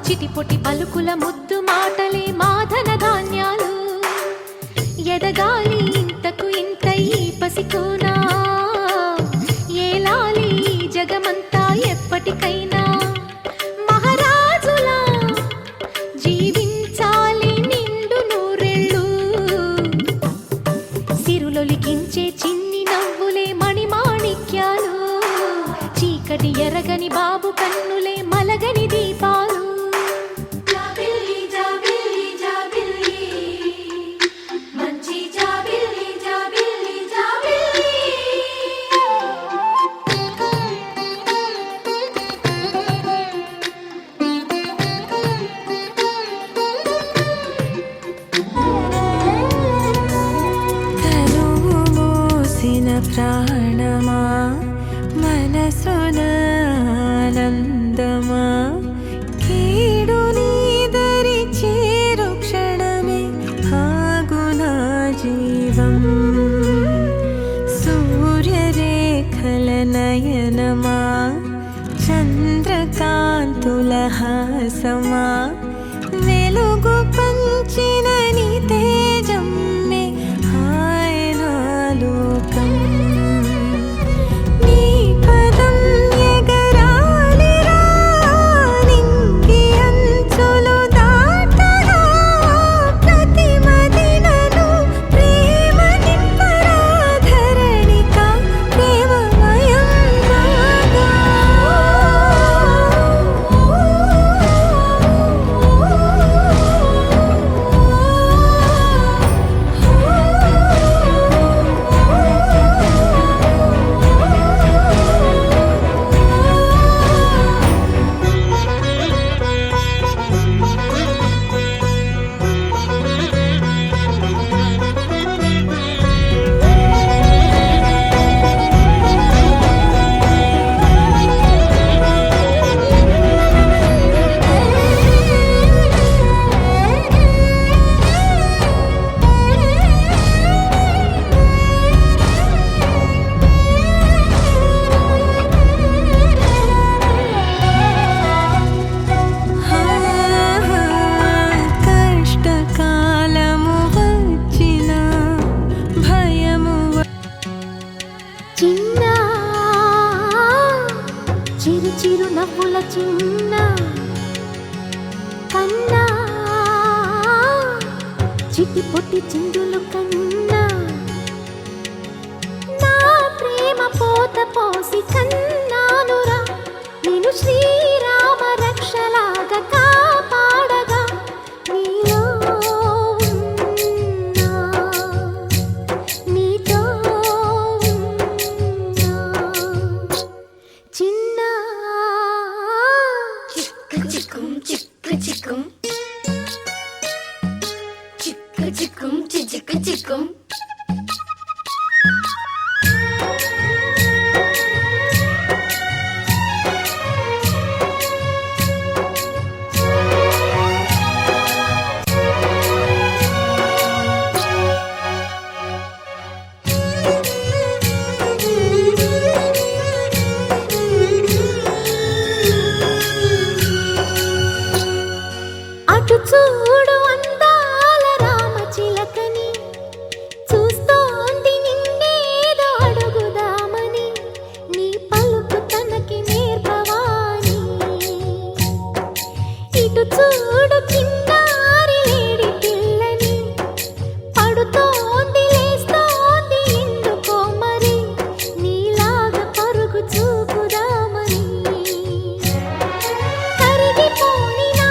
చిటిపొటి పలుకుల ముద్దు మాటలే మాధన ధాన్యాలు ఎదగాలి ఇంతకు ఇంత ఈ పసికోనా ఏలాలి జగమంతా ఎప్పటికైనా మహారాజులా జీవించాలి నిండు నూరెళ్ళు సిరులొలికించే చిన్ని నవ్వులే మణిమాణిక్యాలు చీకటి ఎరగని బాబు కన్నులే మలగని దీపాలు ప్రాణమా మనసున ఆనందమా కీడు నీదరి చేరు క్షణమే ఆగునా జీవం కోసమా వెలుగు పంచిన నీ తేజమ్మే ఆయన లోకం నీ పదం ఎగరాలిరా నింగి అంచులు దాటగా ప్రతి మదినను ప్రేమ నింపరా ధరణిక ప్రేమమయం రాగా కష్టకాలము వచ్చిన భయము చిన్న చిరు చిరు నవ్వుల చిన్న కన్నా చిట్టి పొట్టి చిందులు కన్నా నా ప్రేమ పోత పోసి కన్నానురా నేను శ్రీరామ రక్షలాగా కాపాడగా నీలో ఉన్నా, నీతో ఉన్నా. చిన్న చిక్కుం చిక్కు చిక్కుం చిక్కు చిక్కుం చిక్కు చిక్కుం అటు చూడు అందాల రామచిలకని చూస్తోంది నిన్నేదో అడుగుదామని నీ పలుకు తనకి నేర్పవాని ఇటు చూడు చిన్నారి లేడి పిల్లని పడుతోంది లేస్తోంది ఎందుకో మరి నీలాగా పరుగు చూపుదామని కరిగిపోని నా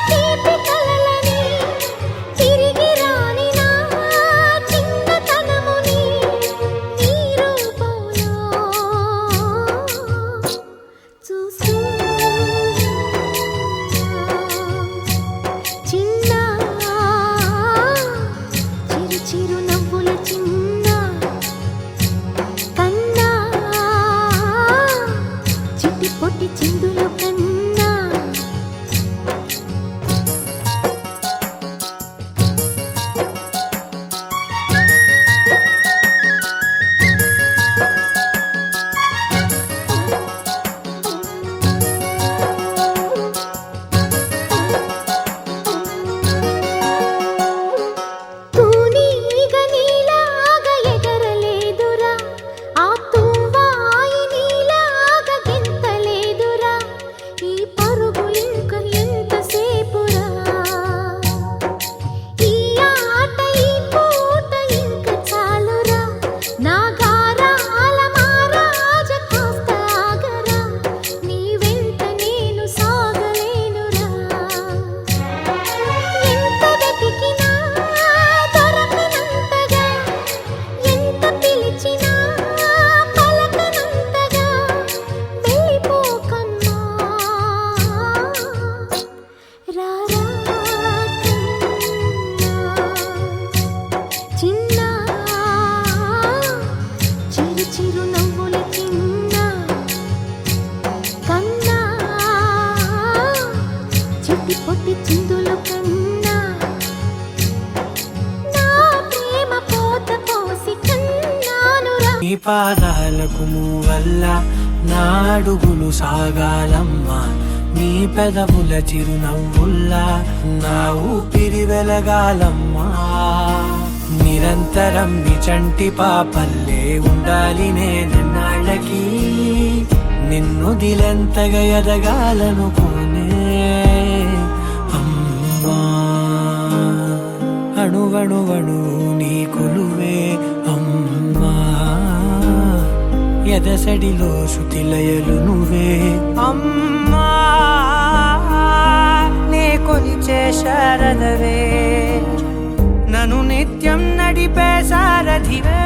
తీపి కలలని తిరిగి రాని నా చిన్నతనముని నీ రూపంలో చూస్తున్నా. చిన్న చిరు చిరు నవ్వుల చిన్న కన్నా చిట్టి పొట్టి చిందుల కన్నా తూనీగ నీలాగా ఎగరలేదురా ఆ తువ్వాయి నీలాగా గెంతలేదురా ఈ పరుగు ఇంక ఎంతసేపురా ఈ ఆట ఈ పూట ఇంక చాలురా నా గారాల మారాజ కాస్త ఆగరా నీ వెంట నేను సాగలేనురా ఎంత వెతికినా దొరకనంతగా ఎంత పిలిచినా పలకనంతగా వెళ్ళిపోకమ్మా రారా కన్నా చిన్న చిరు చిరు నవ్వుల చిన్న కన్నా చిట్టి పొట్టి చిందుల కన్నా నా ప్రేమ పోత పోసి కన్నానురా నీ పాదాలకు మూవల్ల నా అడుగులు సాగాలమ్మా నీ పెదవుల చిరునవ్వుల్లా నా ఊపిరి వెలగాలమ్మా నిరంతరం నీ చంటి పాపల్లే ఉండాలి నేనన్నాళ్ళకి నిన్ను దిలెంతగా ఎదగాలనుకోనే అమ్మా అణువణువణు నీ కొలువే అమ్మా ఎదసడిలో శృతిలయలు నువ్వే అమ్మా నే కొలిచే శారదవే నన్ను నిత్యం నడిపే సారథివే